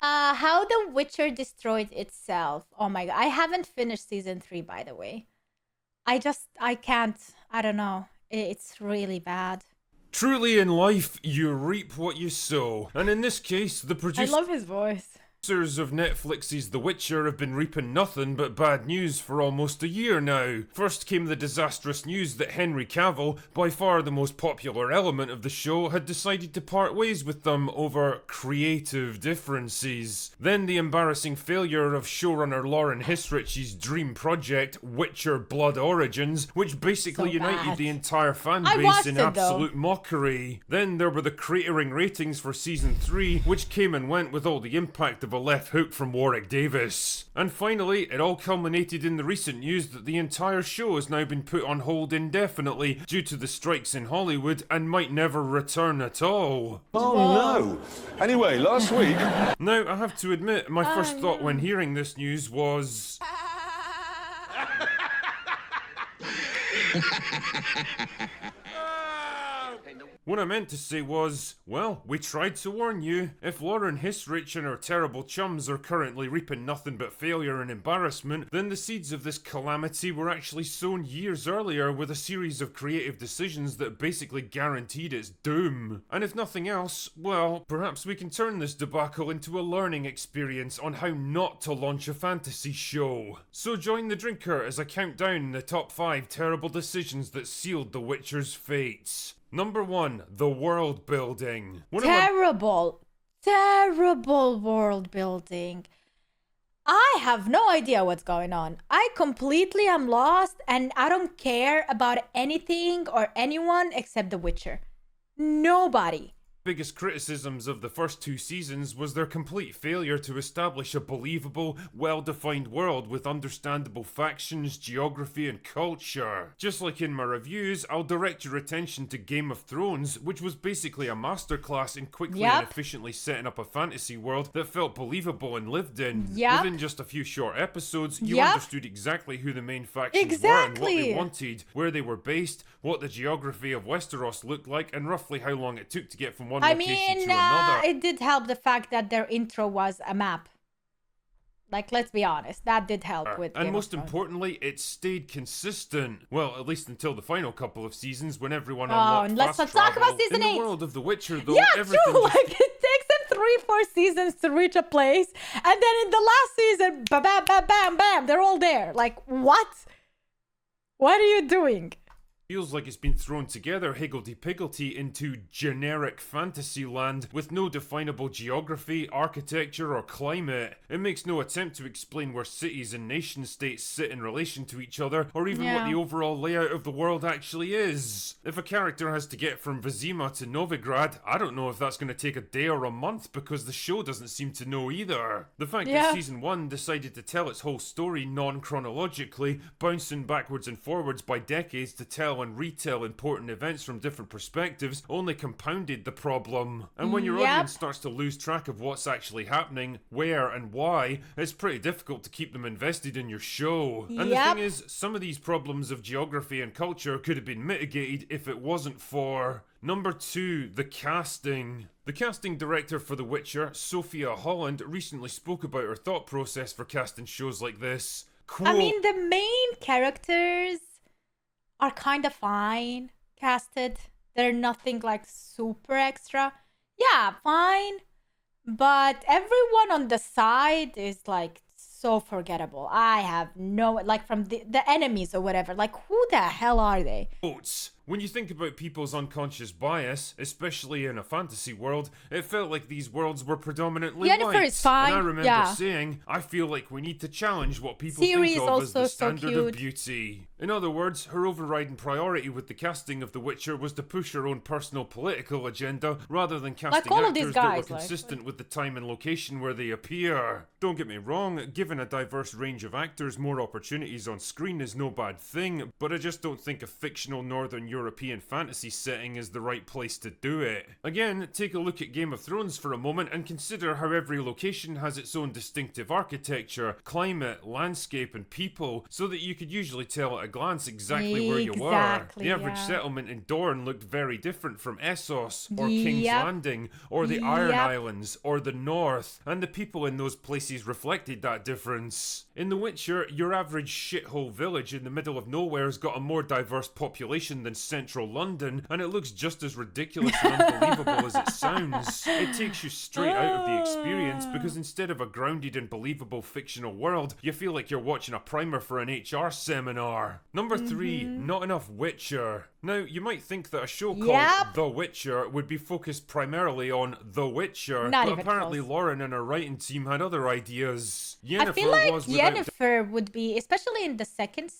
How The Witcher destroyed itself. Oh my god. I haven't finished season 3, by the way. I can't. I don't know. It's really bad. Truly in life, you reap what you sow. And in this case, the I love his voice. producers of Netflix's The Witcher have been reaping nothing but bad news for almost a year now. First came the disastrous news that Henry Cavill, by far the most popular element of the show, had decided to part ways with them over creative differences. Then the embarrassing failure of showrunner Lauren Hisrich's dream project, Witcher Blood Origins, which basically united the entire fan base in absolute mockery. Then there were the cratering ratings for season 3, which came and went with all the impact of a left hook from Warwick Davis. And finally, it all culminated in the recent news that the entire show has now been put on hold indefinitely due to the strikes in Hollywood and might never return at all. Oh no! Anyway, last week... Now, I have to admit, my first thought when hearing this news was... What I meant to say was, well, we tried to warn you. If Lauren Hisrich and her terrible chums are currently reaping nothing but failure and embarrassment, then the seeds of this calamity were actually sown years earlier with a series of creative decisions that basically guaranteed its doom. And if nothing else, well, perhaps we can turn this debacle into a learning experience on how not to launch a fantasy show. So join the drinker as I count down the top 5 terrible decisions that sealed The Witcher's fates. Number 1, the world building. Terrible world building. I have no idea what's going on. I completely am lost and I don't care about anything or anyone except The Witcher. Nobody. Biggest criticisms of the first 2 seasons was their complete failure to establish a believable, well-defined world with understandable factions, geography, and culture. Just like in my reviews, I'll direct your attention to Game of Thrones, which was basically a masterclass in quickly and efficiently setting up a fantasy world that felt believable and lived in. Within just a few short episodes, you understood exactly who the main factions were and what they wanted, where they were based, what the geography of Westeros looked like, and roughly how long it took to get from one location to another. It did help the fact that their intro was a map. Like, let's be honest, that did help with and most importantly, it stayed consistent. Well, at least until the final couple of seasons when everyone unlocked and let's not talk about season 8. In the world of The Witcher, though, everything true. Like, it takes them 3-4 seasons to reach a place, and then in the last season, bam, bam, bam, bam, bam, they're all there. Like, what? What are you doing? Feels like it's been thrown together higgledy-piggledy into generic fantasy land with no definable geography, architecture, or climate. It makes no attempt to explain where cities and nation-states sit in relation to each other, or even what the overall layout of the world actually is. If a character has to get from Vizima to Novigrad, I don't know if that's going to take a day or a month because the show doesn't seem to know either. The fact that season 1 decided to tell its whole story non-chronologically, bouncing backwards and forwards by decades to tell and retell important events from different perspectives only compounded the problem. And when your audience starts to lose track of what's actually happening, where and why, it's pretty difficult to keep them invested in your show. And the thing is, some of these problems of geography and culture could have been mitigated if it wasn't for... Number 2, the casting. The casting director for The Witcher, Sophia Holland, recently spoke about her thought process for casting shows like this. Quote, I mean, the main characters are kind of fine casted. They're nothing like super extra. Yeah, fine. But everyone on the side is like so forgettable. I have no, like from the enemies or whatever. Like, who the hell are they? Quotes. When you think about people's unconscious bias, especially in a fantasy world, it felt like these worlds were predominantly Yennefer is fine. And I remember saying, I feel like we need to challenge what people think of as the standard of beauty. In other words, her overriding priority with the casting of The Witcher was to push her own personal political agenda, rather than casting actors that were consistent with the time and location where they appear. Don't get me wrong, giving a diverse range of actors more opportunities on screen is no bad thing, but I just don't think a fictional Northern European fantasy setting is the right place to do it. Again, take a look at Game of Thrones for a moment and consider how every location has its own distinctive architecture, climate, landscape, and people, so that you could usually tell at a glance exactly where you were. Exactly, The average yeah. settlement in Dorne looked very different from Essos, or King's Yep. Landing, or the Iron Yep. Islands, or the North, and the people in those places reflected that difference. In The Witcher, your average shithole village in the middle of nowhere's got a more diverse population than central London, and it looks just as ridiculous and unbelievable as it sounds. It takes you straight out of the experience, because instead of a grounded and believable fictional world, you feel like you're watching a primer for an HR seminar. Number 3, not enough Witcher. Now, you might think that a show called Yep. The Witcher would be focused primarily on The Witcher, Not but even apparently close. Lauren and her writing team had other ideas. I Yennefer feel like was without Yennefer would be, especially in the second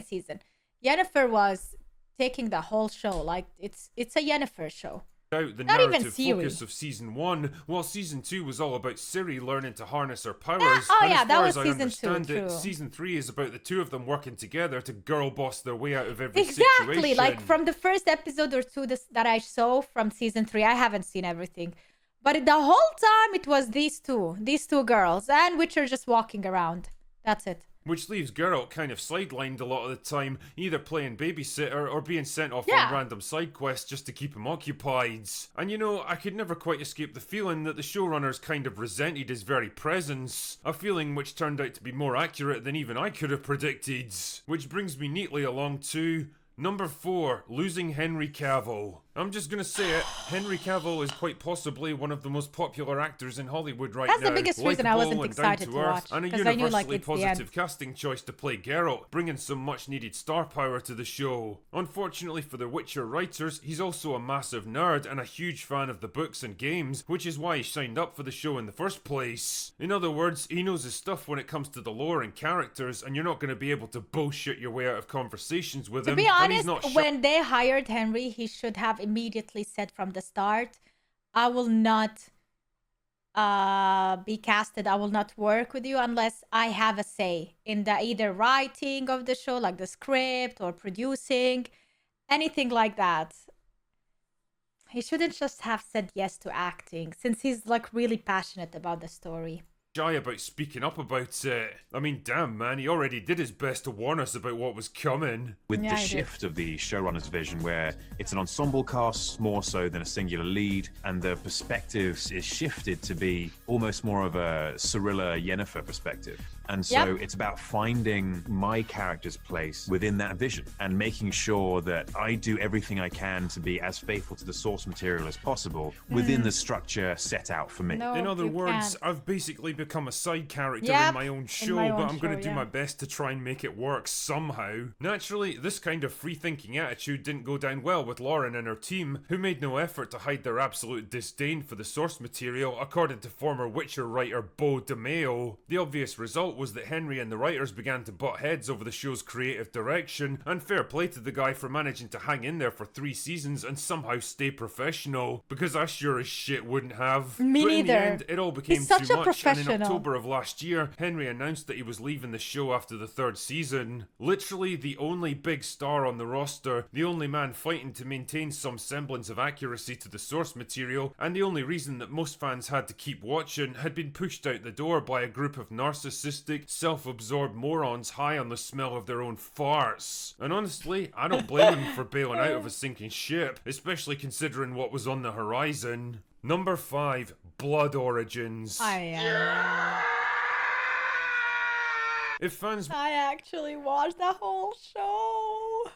season. Yennefer was taking the whole show. Like it's a Yennefer show. doubt the Not even narrative Ciri. focus of season 1, while season 2 was all about Ciri learning to harness her powers. oh and yeah, as that far was as I season 2, understand it, true. season 3 is about the two of them working together to girl boss their way out of every Exactly. situation. Like from the first episode or two that I saw from season 3, I haven't seen everything. But the whole time it was these two girls, and Witcher just walking around. That's it. Which leaves Geralt kind of sidelined a lot of the time, either playing babysitter or being sent off Yeah. on random side quests just to keep him occupied. And you know, I could never quite escape the feeling that the showrunners kind of resented his very presence, a feeling which turned out to be more accurate than even I could have predicted. Which brings me neatly along to number 4, losing Henry Cavill. I'm just gonna say it, Henry Cavill is quite possibly one of the most popular actors in Hollywood right That's now. the biggest reason I wasn't Likeable and excited to down-to-earth, watch, and a 'cause I knew, like, universally it's the end. positive casting choice to play Geralt, bringing some much needed star power to the show. Unfortunately for the Witcher writers, he's also a massive nerd and a huge fan of the books and games, which is why he signed up for the show in the first place. In other words, he knows his stuff when it comes to the lore and characters, and you're not going to be able to bullshit your way out of conversations with To him. be and he's honest, not when they hired Henry, he should have immediately said from the start, I will not be casted. I will not work with you unless I have a say in the either writing of the show, like the script, or producing, anything like that. He shouldn't just have said yes to acting, since he's like really passionate about the story. shy about speaking up about it. I mean, damn man, he already did his best to warn us about what was coming. With Yeah, the I did. shift of the showrunner's vision, where it's an ensemble cast more so than a singular lead, and the perspectives is shifted to be almost more of a Cirilla Yennefer perspective. And so Yep. it's about finding my character's place within that vision and making sure that I do everything I can to be as faithful to the source material as possible within the structure set out for me. No, In other you words, can't. I've basically become a side character Yep, in my own show, my but own I'm going to show, do yeah. my best to try and make it work somehow. Naturally, this kind of free-thinking attitude didn't go down well with Lauren and her team, who made no effort to hide their absolute disdain for the source material, according to former Witcher writer Beau DeMayo. The obvious result was that Henry and the writers began to butt heads over the show's creative direction, and fair play to the guy for managing to hang in there for 3 seasons and somehow stay professional, because I sure as shit wouldn't have. Me but in the neither. end, it all became He's such too a much, and in professional. October of last year, Henry announced that he was leaving the show after the 3rd season. Literally the only big star on the roster, the only man fighting to maintain some semblance of accuracy to the source material, and the only reason that most fans had to keep watching, had been pushed out the door by a group of narcissistic, self-absorbed morons high on the smell of their own farts. And honestly, I don't blame him for bailing out of a sinking ship, especially considering what was on the horizon. Number 5, Blood Origins. If fans I actually watched the whole show.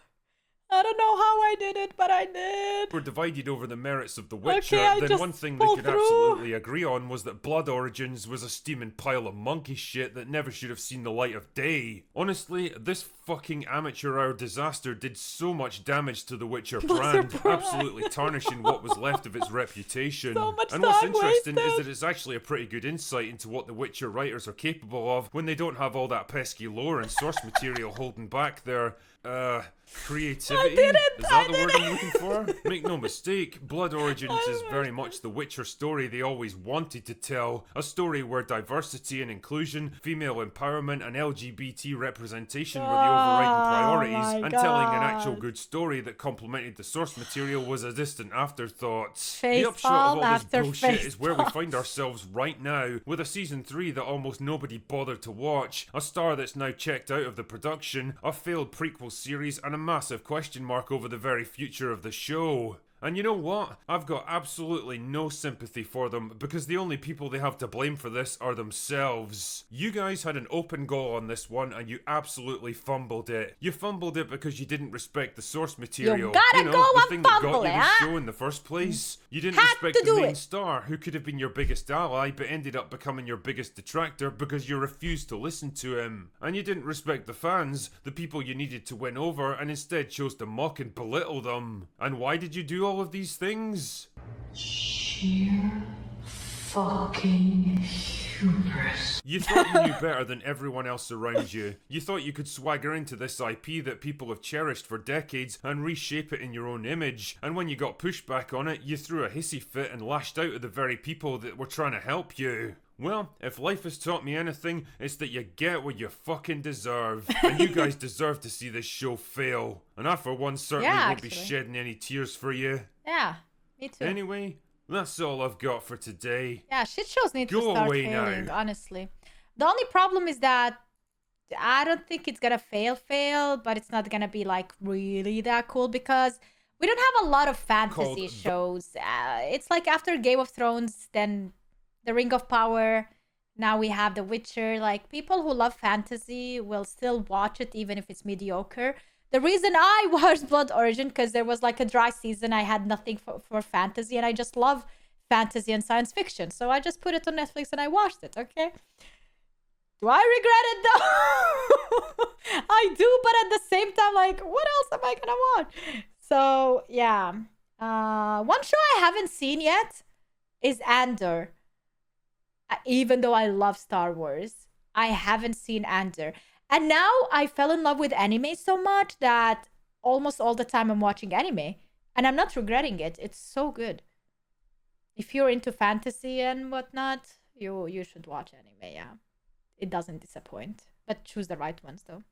I don't know how I did it, but I did. were divided over the merits of The Witcher, I then just one thing they pulled could through. absolutely agree on was that Blood Origins was a steaming pile of monkey shit that never should have seen the light of day. Honestly, this fucking amateur hour disaster did so much damage to the Witcher brand, brand. absolutely tarnishing what was left of its reputation. So much and what's time interesting is wasted. that it's actually a pretty good insight into what the Witcher writers are capable of when they don't have all that pesky lore and source material holding back their creativity. did it! Is that the word I'm looking for? Make no mistake, Blood Origins is very much the Witcher story they always wanted to tell. A story where diversity and inclusion, female empowerment, and LGBT representation were the overriding priorities, my and telling an actual God. good story that complemented the source material was a distant afterthought. Face The upshot of palm all this after bullshit face is where we palm. find ourselves right now, with a season 3 that almost nobody bothered to watch, a star that's now checked out of the production, a failed prequel series, and a massive question mark over the very future of the show. And you know what? I've got absolutely no sympathy for them, because the only people they have to blame for this are themselves. You guys had an open goal on this one and you absolutely fumbled it. You fumbled it because you didn't respect the source material. gotta go the and thing that fumble got you it, this huh? show in the first place. You didn't Had respect to the do main it. star, who could have been your biggest ally but ended up becoming your biggest detractor because you refused to listen to him. And you didn't respect the fans, the people you needed to win over, and instead chose to mock and belittle them. And why did you do all of these things? Sheer fucking hubris. You thought you knew better than everyone else around you. You thought you could swagger into this IP that people have cherished for decades and reshape it in your own image. And when you got pushback on it, you threw a hissy fit and lashed out at the very people that were trying to help you. Well, if life has taught me anything, it's that you get what you fucking deserve. And you guys deserve to see this show fail. And I, for one, certainly won't be actually. shedding any tears for you. Yeah, me too. Anyway, that's all I've got for today. Yeah, shit shows need to Go start away failing, now. honestly. The only problem is that I don't think it's gonna fail, but it's not gonna be like really that cool because we don't have a lot of fantasy Called- shows. It's like after Game of Thrones, then The Ring of Power. Now we have The Witcher. Like, people who love fantasy will still watch it even if it's mediocre. The reason I watched Blood Origin, because there was like a dry season, I had nothing for fantasy, and I just love fantasy and science fiction. So I just put it on Netflix and I watched it, okay? Do I regret it though? I do, but at the same time, like, what else am I gonna watch? So yeah. One show I haven't seen yet is Andor. Even though I love Star Wars, I haven't seen Andor. And now I fell in love with anime so much that almost all the time I'm watching anime. And I'm not regretting it. It's so good. If you're into fantasy and whatnot, you should watch anime, yeah. It doesn't disappoint. But choose the right ones, though.